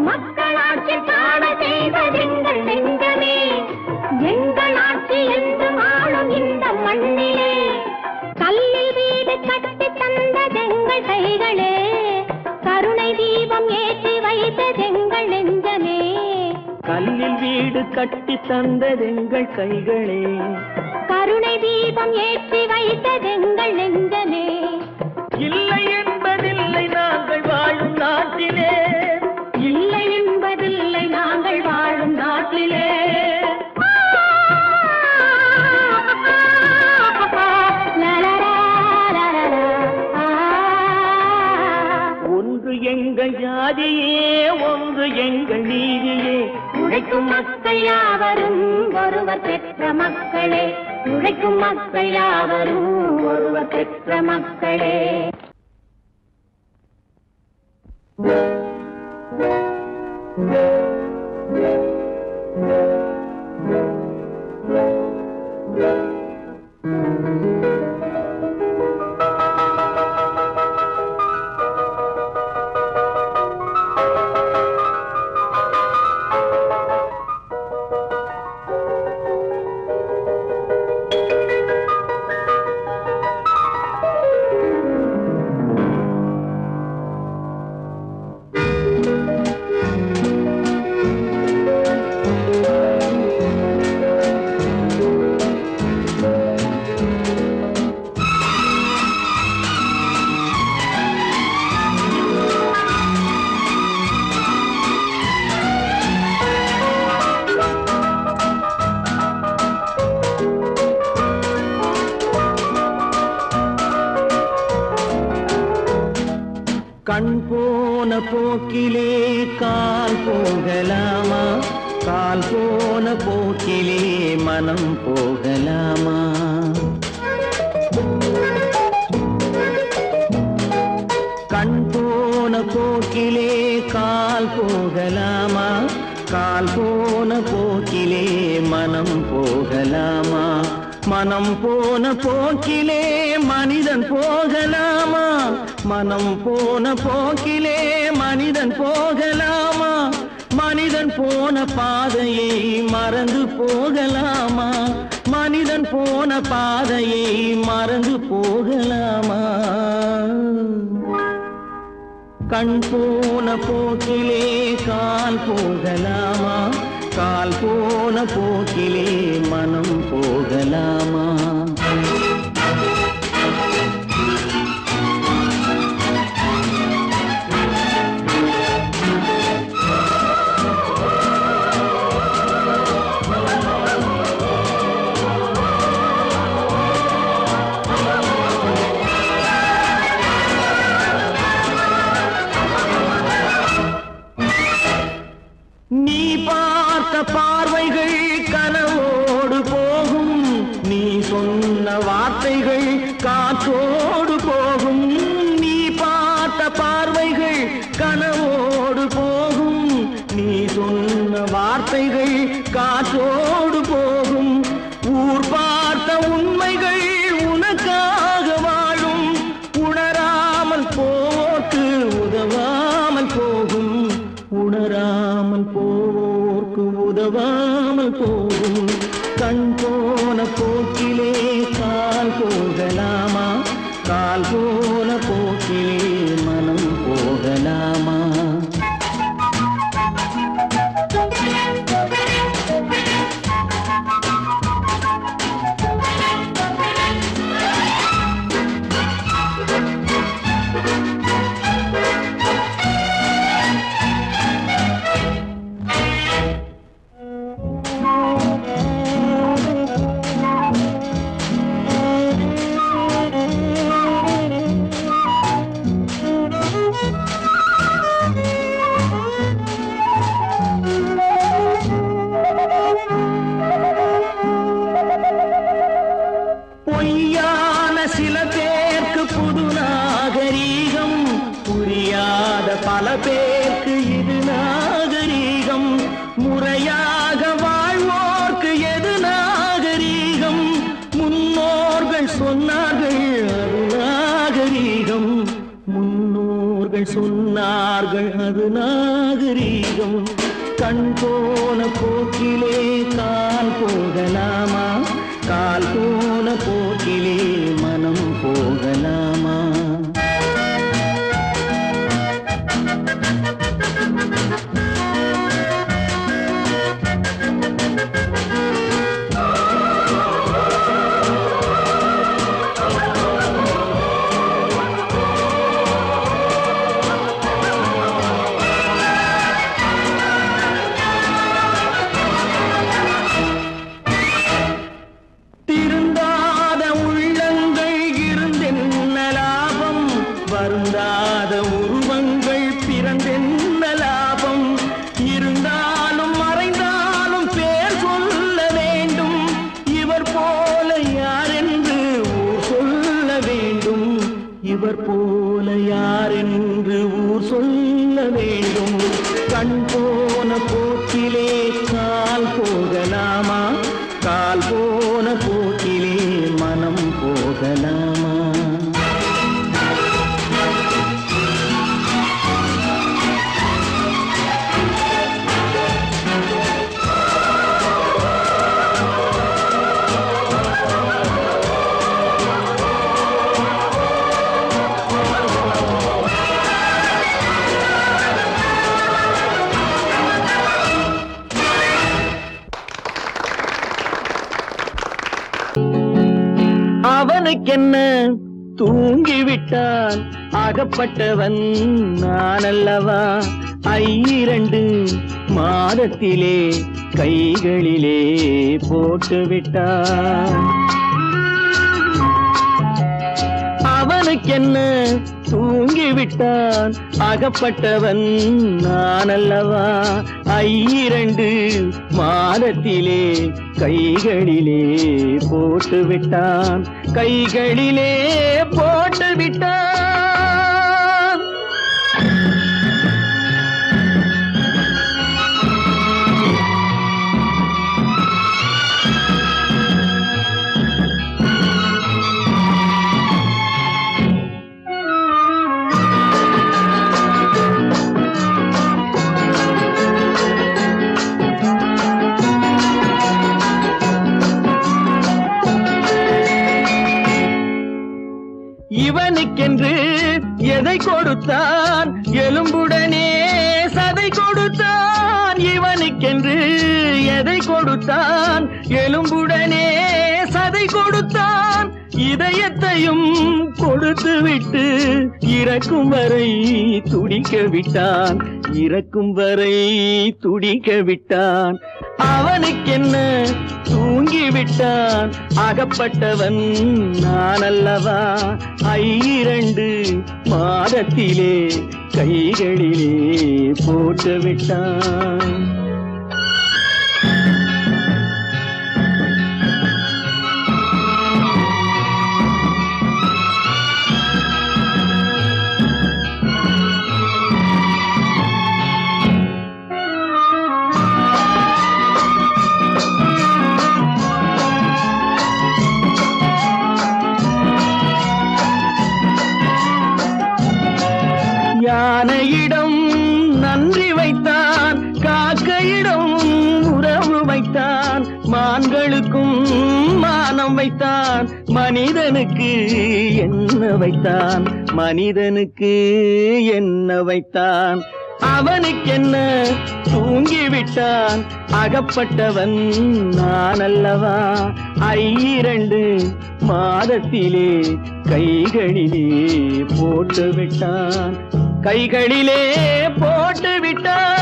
[SPEAKER 3] மக்களாட்சி காண செய்ததெங்கள் நெஞ்சமே, எங்களாட்சி என்றும் ஆளும் இந்த மண்ணிலே, கல்லில் வீடு கட்டி தந்ததெங்கள் கைகளே, கருணை தீபம் ஏற்றி வைத்ததெங்கள் நெஞ்சமே,
[SPEAKER 1] கல்லில் வீடு கட்டி தந்ததெங்கள் கைகளே,
[SPEAKER 3] கருணை தீபம் ஏற்றி வைத்ததெங்கள் நெஞ்சமே,
[SPEAKER 1] இல்லை என்பதில்லை நாங்கள் வாழும் நாட்டிலே,
[SPEAKER 3] இல்லை என்பதில்லை நாங்கள் வாழும் நாட்டிலே,
[SPEAKER 1] ஒன்று எங்கள் ஜாதியே, ஒன்று எங்கள் நீதியே,
[SPEAKER 3] உழைக்கும் மக்கள் யாவரும் ஒருவர் பெற்ற மக்களே, உழைக்கும் மக்கள் யாவரும் ஒருவர் பெற்ற மக்களே.
[SPEAKER 1] கண் போன போக்கிலே கால் போகலாமா, கால் போன போக்கிலே மனம் போகலாமா, கண் போன போக்கிலே கால் போகலாமா, கால் போன போக்கிலே மனம் போகலாமா, மனம் போன போக்கிலே மனிதன் போகலாமா, மனம் போன போக்கிலே மனிதன் போகலாமா, மனிதன் போன பாதையை மறந்து போகலாமா, மனிதன் போன பாதையை மறந்து போகலாமா, கண் போன போக்கிலே கால் போகலாமா, கால் போன போக்கிலே மனம் போகலாமா. நீ பார்த்த பார்வைகள் கனவோடு போகும், நீ சொன்ன வார்த்தைகள் காற்றோடு போகும், நீ பார்த்த பார்வைகள் கனவோடு போகும், நீ சொன்ன வார்த்தைகள் காற்றோடு போகும், ஊர் பார்த்த உண்மைகள் உனக்காக வாழும், உணராமல் போக்கு உதவாமல் போகும், உணராமல் போக்கு உதவாமல் போகும், கண் போன போக்கிலே கால் போகலாமா, கால் போன போக்கிலே மனம் போகலாமா. பல பேருக்கு இது நாகரீகம், முறையாக வாழ்வோர்க்கு எது நாகரீகம்? முன்னோர்கள் சொன்னார்கள் அது நாகரீகம், முன்னோர்கள் சொன்னார்கள் அது நாகரீகம். கண் போன போக்கிலே கால் போகலாமா, கால் போன போக்கிலே மனம் போகலாமா? திருந்தாத உள்ளங்கள் இருந்தென்ன லாபம், வருந்தாத உருவங்கள் பிறந்தென்ன லாபம்? இருந்தாலும் மறைந்தாலும் பேர் சொல்ல வேண்டும், இவர் போல யாரென்று ஊர் சொல்ல வேண்டும், இவர் போல யாரென்று ஊர் சொல்ல வேண்டும். கண் போன போக்கிலே கால் போகலாமா, கால் போன போக்கிலே மனம் போகலாமா? அவனுக்கென்ன தூங்கிவிட்டான், அகப்பட்டவன் நான் அல்லவா? 2 மாதத்திலே கைகளிலே போட்டு விட்டான். அவனுக்கென்ன தூங்கிவிட்டான், அகப்பட்டவன் நான் அல்லவா? 2 மாதத்திலே கைகளிலே போட்டு விட்டான், கைகளிலே போட்டு விட்டான். இவனுக்கென்று எதை கொடுத்தான், எலும்புடனே சதை கொடுத்தான். இவனுக்கென்று எதை கொடுத்தான், எலும்புடனே சதை கொடுத்தான். இதயத்தையும் கொடுத்து விட்டு இறக்கும் வரை துடிக்க விட்டான், இறக்கும் வரை துடிக்க விட்டான். அவனுக்கென்ன தூங்கிவிட்டான், அகப்பட்டவன் நான் அல்லவா? 2 மாதத்திலே கைகளிலே போட்டு விட்டான். யானையிடம் நன்றி வைத்தான், காக்கையிடம் உறவு வைத்தான். மான்களுக்கும் மானம் வைத்தான், மனிதனுக்கு என்ன வைத்தான், மனிதனுக்கு என்ன வைத்தான்? அவனுக்கென்ன தூங்கிவிட்டான், அகப்பட்டவன் நான் அல்லவா? 2 மாதத்திலே கைகளிலே போட்டு விட்டான், கைகளிலே போட்டு விட்டான்.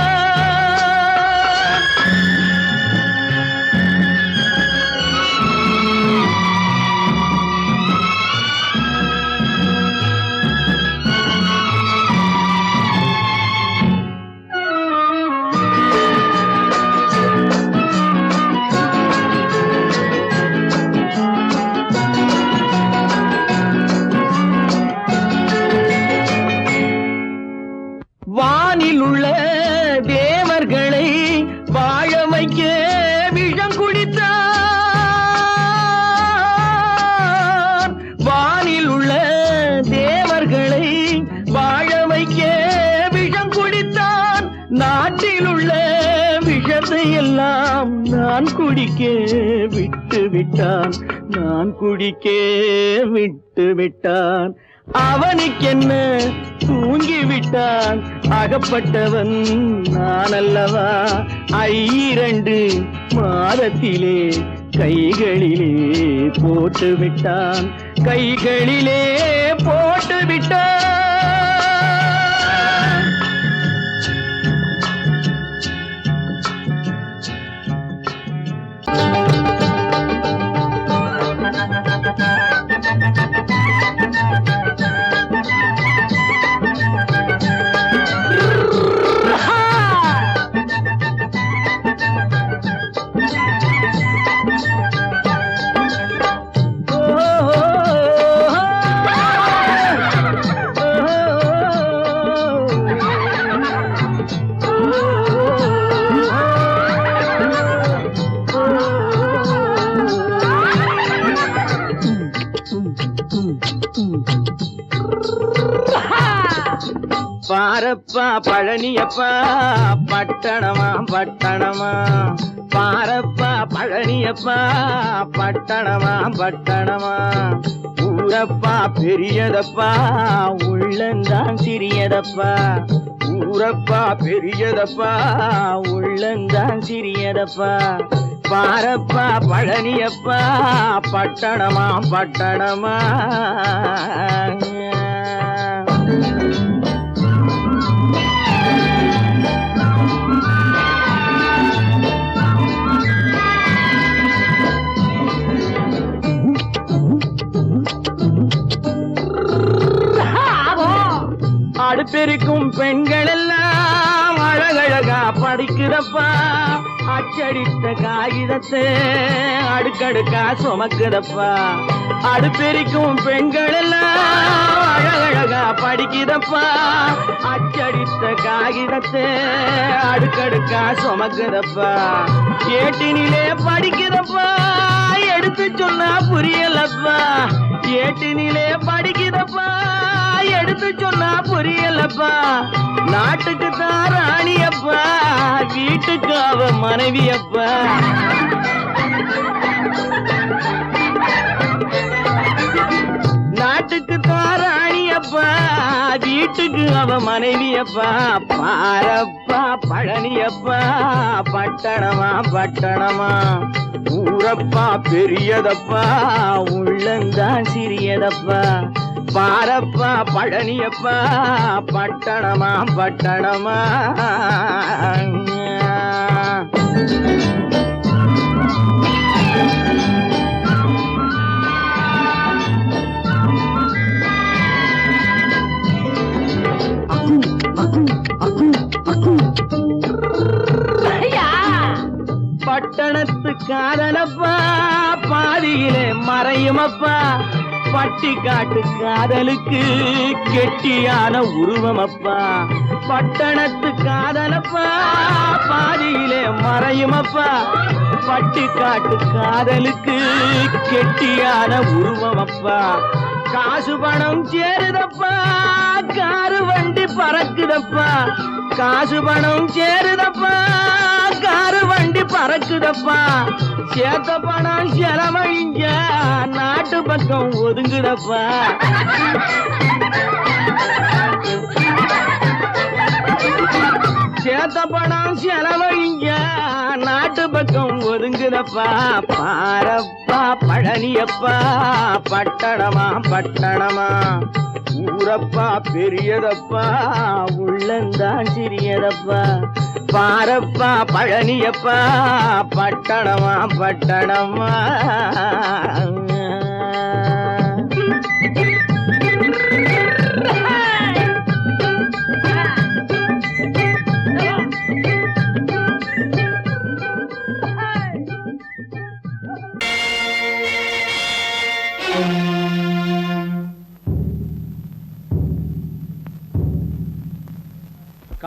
[SPEAKER 1] வானில் உள்ள தேவர்களை வாழ வைக்க விஷம் குடித்தான். வானில் உள்ள தேவர்களை வாழ வைக்க விஷம் குடித்தான். நாட்டில் உள்ள விஷத்தை எல்லாம் நான் குடிக்க விட்டு விட்டான். நான் குடிக்க விட்டு விட்டான். அவனுக்கென்ன தூங்கிவிட்டான். அகப்பட்டவன் நான் அல்லவா. 2 மாதத்திலே கைகளிலே போட்டு விட்டான். கைகளிலே போட்டு விட்டான். பாரப்பா பழனியப்பா பட்டணமா பட்டணமா. பாரப்பா பழனியப்பா பட்டணமா பட்டணமா. ஊரப்பா பெரியதப்பா உள்ளந்தான் சிறியதப்பா. ஊரப்பா பெரியதப்பா உள்ளந்தான் சிறியதப்பா. பாரப்பா பழனியப்பா பட்டணமா பட்டணமா. அடுப்பெருக்கும் பெண்கள் எல்லாம் அழகழகா படிக்கிறப்பா. அச்சடித்த காகிதத்தை அடுக்கடுக்கா சுமக்குதப்பா. அடுப்பெருக்கும் பெண்கள் எல்லாம் அழகழகா படிக்கிறப்பா. அச்சடித்த காகிதத்தை அடுக்கடுக்கா சுமக்குதப்பா. ஏட்டினிலே படிக்கிறப்பா. எடுத்து சொன்னா புரியலப்பா. ஏட்டினிலே படிக்கிறப்பா. எடுத்து சொன்னா புரியலப்பா. நாட்டுக்கு தான் ராணியப்பா. வீட்டுக்கு அவ மனைவியப்பா. நாட்டுக்கு தான் ராணியப்பா. வீட்டுக்கு அவ மனைவியப்பா. பாரப்பா பழனியப்பா பட்டணமா பட்டணமா. ஊரப்பா பெரியதப்பா உள்ளந்தான் சிறியதப்பா. பாரப்பா பழனியப்பா பட்டணமா பட்டணமா. பட்டணத்து காதலப்பா பாதியிலே மறையுமப்பா. பட்டி காட்டு காதலுக்கு கெட்டியான உருவமப்பா. பட்டணத்து காதலப்பா பாதியிலே மறையுமப்பா. பட்டி காட்டு காதலுக்கு கெட்டியான உருவமப்பா. காசு பணம் சேருதப்பா. காரு வண்டி பறக்குதப்பா. காசு பணம் சேருதப்பா. காரு வண்டி பறக்குதப்பா. சேத்த பணம் செலவழிஞ்ச நாட்டு பக்கம் ஒதுங்குதப்பா. சேத்த பணம் செலவழிஞ்ச நாட்டு பக்கம் ஒதுங்குதப்பா. பாரப்பா பழனியப்பா பட்டணமா பட்டணமா. ஊரப்பா பெரியதப்பா உள்ளந்தான் சிறியதப்பா. பாரப்பா பழனியப்பா பட்டணமா பட்டணமா.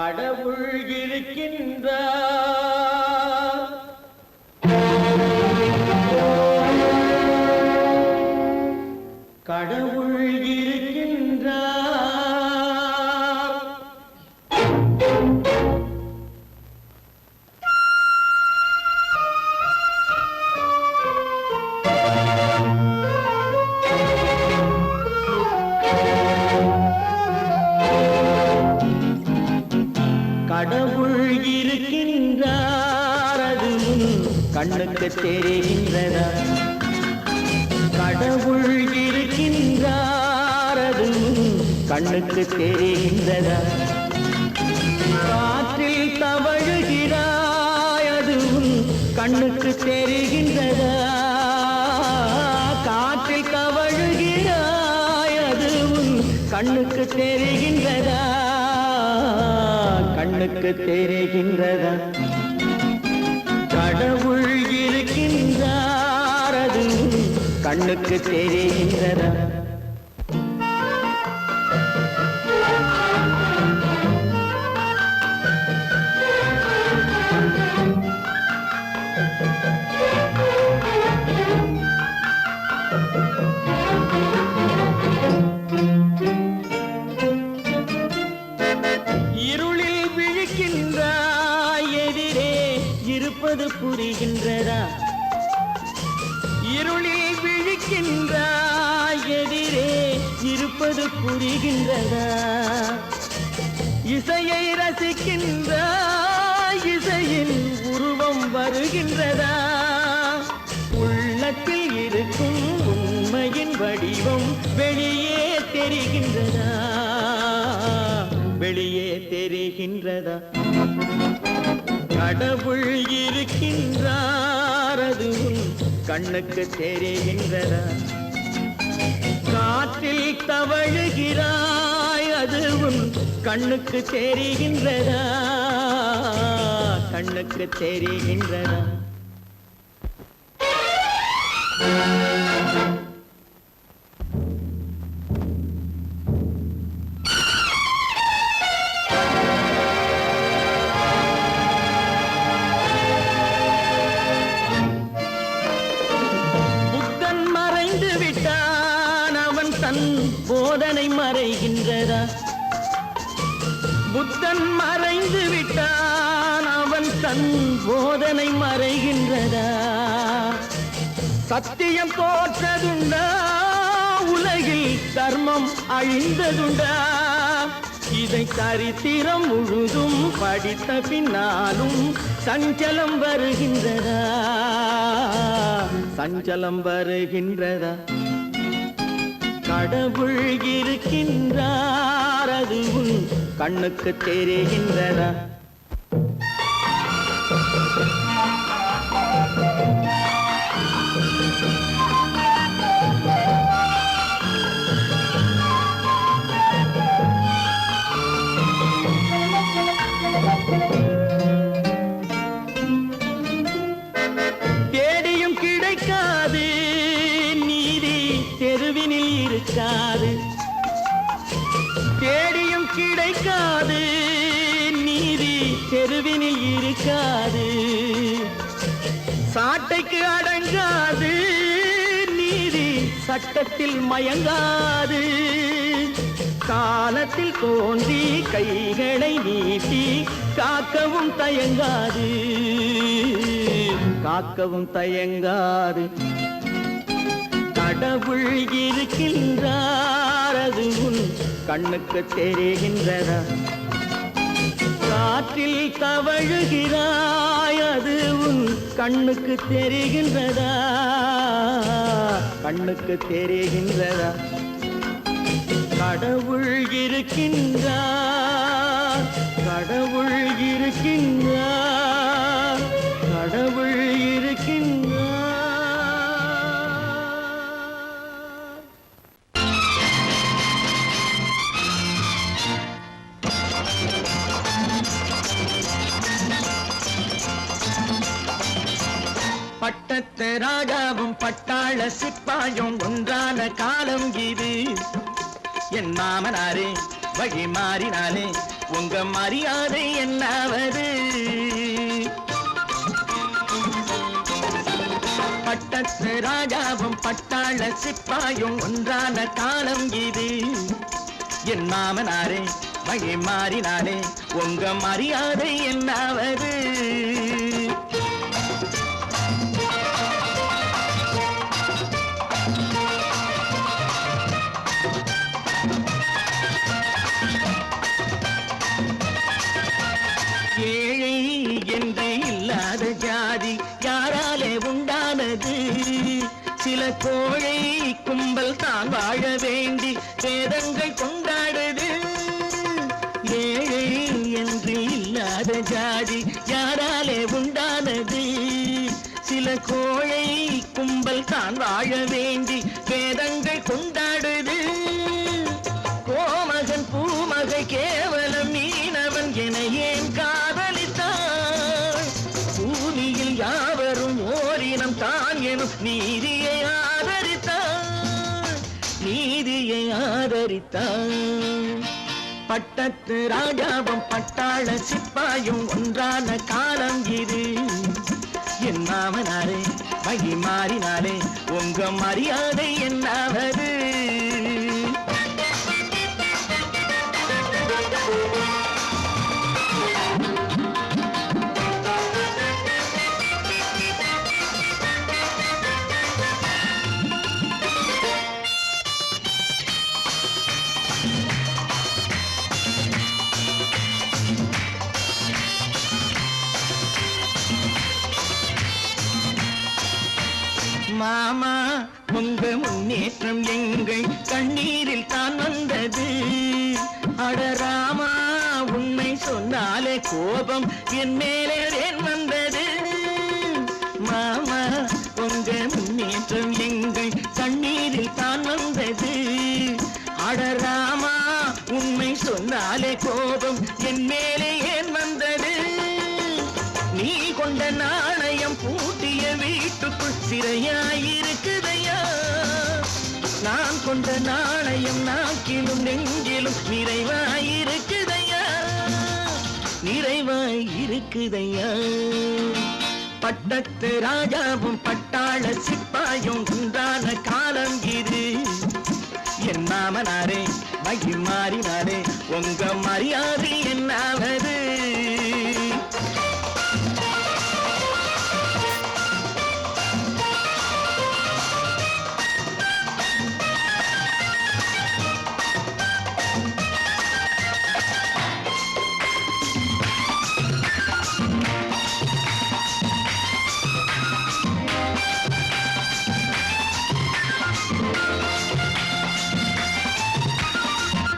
[SPEAKER 1] கடவுள் இருக்கின்றார். கடவுள் இருக்கின்றார். கடவுள் இருக்கின்றார், அதுவும் கண்ணுக்கு தெரிகின்றதா? கடவுள் இருக்கின்றார், அதுவும் கண்ணுக்கு தெரிகின்றதா? காற்றில் தவழுகிறாய், அதுவும் கண்ணுக்கு தெரிகின்றதா? காற்றில் தவழுகிறாய், அதுவும் கண்ணுக்கு தெரிகின்றதா? கண்ணுக்கு தெரிகின்றதா? கடவுள் இருக்கின்றார், அதுவும் கண்ணுக்கு தெரிகின்றதா? இருளில் விழிக்கின்றாய், எதிரே இருப்பது புரிகின்றதா? இருளில் விழிக்கின்றாய், எதிரே இருப்பது புரிகின்றதா? இசையை ரசிக்கின்றாய், இசையின் உருவம் வருகின்றதா? உள்ளத்தில் இருக்கும் உண்மையின் வடிவம் வெளியே தெரிகின்றதா? வெளியே தெரிகின்றதா? கடவுள் இருக்கின்றார், அதுவும் கண்ணுக்கு தெரிகின்றதா? காற்றில் தவழுகிறாய், அதுவும் கண்ணுக்கு தெரிகின்றதா? கண்ணுக்கு தெரிகின்றதா? புத்தன் மறைந்து விட்டான், அவன் தன் போதனை மறைகின்றதா? புத்தன் மறைந்து விட்டான், அவன் தன் போதனை மறைகின்றதா? சத்தியம் தோற்றதுண்டா? உலகில் தர்மம் அழிந்ததுண்டா? இதை சரித்திரம் முழுதும் படித்த பின்னாலும் சஞ்சலம் வருகின்றதா? சஞ்சலம் வருகின்றதா? கடவுள் இருக்கின்றார், அதுவும் கண்ணுக்கு தெரிகின்றதா? தேடியும் கிடைக்காது நீதி, தெருவினில் இருக்காது. தேடியும் கிடைக்காது நீதி, தெருவினில் இருக்காது. சாட்டைக்கு அடங்காது நீதி, சட்டத்தில் மயங்காது. காலத்தில் தோன்றி கைகளை நீட்டி காக்கவும் தயங்காது. காக்கவும் தயங்காது. கடவுள் இருக்கின்றார், அது உன் கண்ணுக்கு தெரிகின்றதா? காற்றில் தவழுகிறாய், அது உன் கண்ணுக்கு தெரிகின்றதா? கண்ணுக்கு தெரிகின்றதா? கடவுள் இருக்கின்றார், கடவுள் இருக்கின்றார், கடவுள் இருக்கின்றார். பட்டத்து ராஜாவும் பட்டாள சிப்பாயும் ஒன்றான காலம் இது. என் மாமனாரே வழி மாறினாலே உங்க மரியாதை என்னாவது? பட்டத்து ராஜாவும் பட்டாள சிப்பாயும் ஒன்றான காலம் இது. என் மாமனாரே வழி மாறினாரே, உங்க மரியாதை என்னாவது? ஏழை என்று இல்லாத ஜாதி யாராலே உண்டானது? சில கோழை கும்பல் தான் வாழ வேண்டி வேதங்கள் கொண்டாடுது. ஏழை என்று இல்லாத ஜாதி யாராலே உண்டானது? சில கோழை கும்பல் தான் வாழ வேண்டி வேதங்கள் கொண்டாடுது. கோமகன் பூமகை கேவலம் மீனவன் என ஏன் காதலித்தான்? பூமியில் யாவரும் ஓரினம் தான் எனும் நீதியை ஆதரித்தான், நீதியை ஆதரித்தான். பட்டத்து ராஜாவும் பட்டாள சிப்பாயும் ஒன்றான காலம் இது. என் மாமனாரே வழி மாறினாலே, உங்க மரியாதை என்னாவது? மாமா உங்க முன்னேற்றம் எங்கள் கண்ணீரில் தான் வந்தது. அடராமா உண்மை சொன்னாலே கோபம் என் மேலே ஏன் வந்தது? மாமா உங்க முன்னேற்றம் எங்கள் கண்ணீரில் தான் வந்தது. அடராமா உண்மை சொன்னாலே கோபம் என் மேலே ஏன் வந்தது? நீ கொண்ட நாணயம் பூட்டிய வீட்டுக்குள் சிறையாயிருக்குதையா? நான் கொண்ட நாணயம் நாக்கிலும் நெஞ்சிலும் நிறைவாயிருக்குதையா, நிறைவாயிருக்குதையா. பட்டத்து ராஜாவும் பட்டாள சிப்பாயும் ஒன்றான காலம் இது. என் மாமனாரே வழி மாறினாரே, உங்க மரியாதை என்னாவது?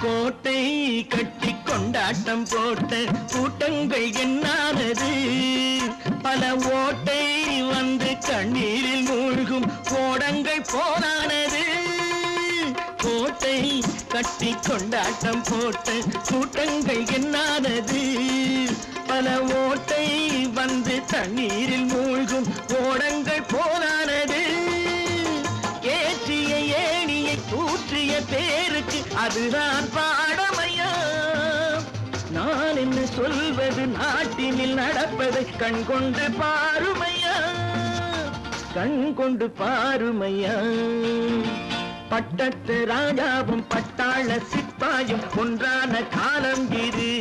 [SPEAKER 1] கோட்டை கட்டி கொண்டாட்டம் போட்ட கூட்டங்கள் என்னானது? பல ஓட்டை வந்து கண்ணீரில் மூழ்கும் கோடங்கள் போனானது. கோட்டை கட்டி கொண்டாட்டம் போட்ட கூட்டங்கள் என்னானது? பல ஓட்டை வந்து தண்ணீரில் மூழ்கும் கோடங்கள் போனானது. ஏற்றிய ஏணியை தூற்றிய பேருக்கு அதுதான் பாடமையா? நான் என்ன சொல்வது, நாட்டினில் நடப்பதை கண் கொண்டு பாருமையா, கண் கொண்டு பாருமையா. பட்டத்து ராஜாவும் பட்டாள சிப்பாயும் ஒன்றான காலம் இது.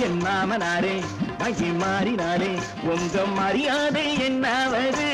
[SPEAKER 1] என் மாமனாரே வழி மாறினாரே, உங்க மரியாதை என்னாவது?